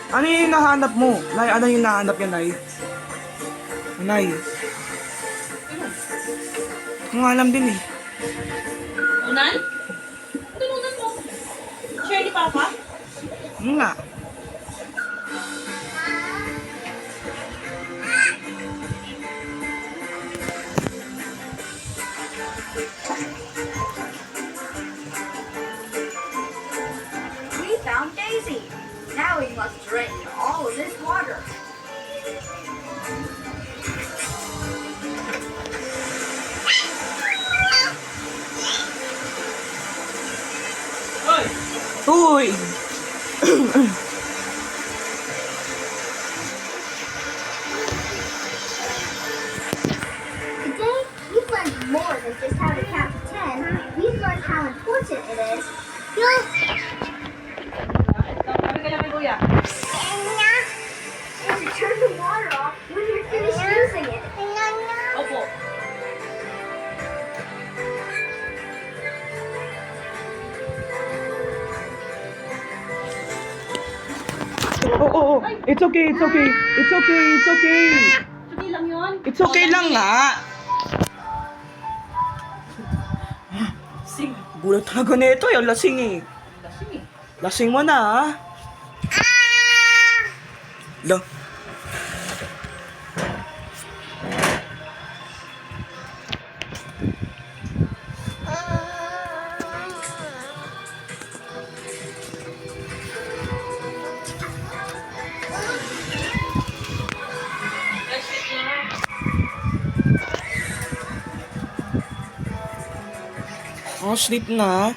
Ano yung hinahanap mo? Nay, ano yung hinahanap niya, Nay? Nay. Kung alam din eh. Unan? Ano unan mo? Share ni Papa? Nga. We found Daisy. Now we must drain all of this water. Uy! Today, we've learned more than just how to count to 10. We've learned how important it is. Sabi ka namin, Kuya. And to turn the water off when you're finished using it. Opo. Oo. It's okay, it's okay. It's okay, it's okay. Sige lang yun. It's okay lang nga. Sing. Gulat talaga nito, yung lasing eh. Lasing eh. Lasing mo na ha. Lang. Oh, sleep na.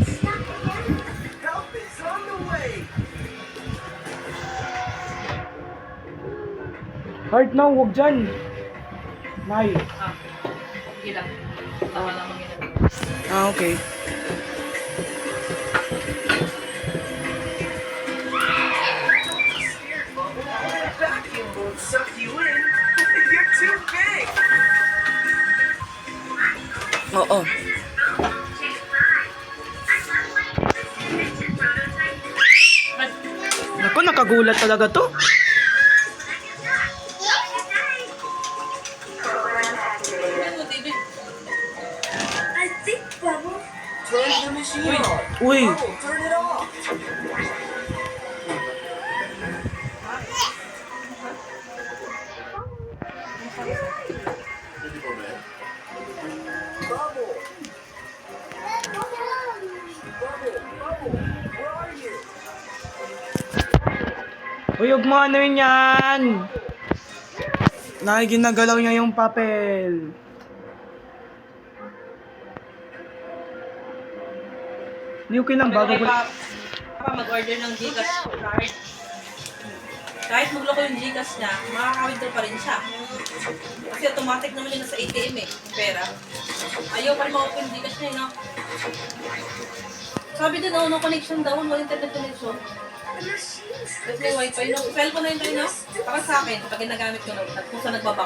Stop again. Help is on the way! Heart now, huwag dyan. Nay. Sige lang. Tama lang ang ginagawa. Ah, okay. Vacuum won't suck you in. You're too big! Oo. Naku, nakagulat talaga to. Ano, David? I think, Bubble. Turn the machine on. Uy. Bubble, turn it off. Bubble. Bubble, where are you? Uy, huwag mo ano yun yan. Nay, ginagalaw niya yung papel. Hindi okay lang bago ko... Papa, mag-order ng Gcash card. Kahit magloko yung Gcash niya, makaka-withdraw pa rin siya. Kasi automatic naman yun nasa ATM eh, yung pera. Ayaw pa rin ma-open yung Gcash niya, no? Sabi din, no connection daw, no internet connection. Tapos may wifi, no? Cellphone na yun tayo, no? Para sa akin, kapag ginagamit ko, no, kung saan nagbaba.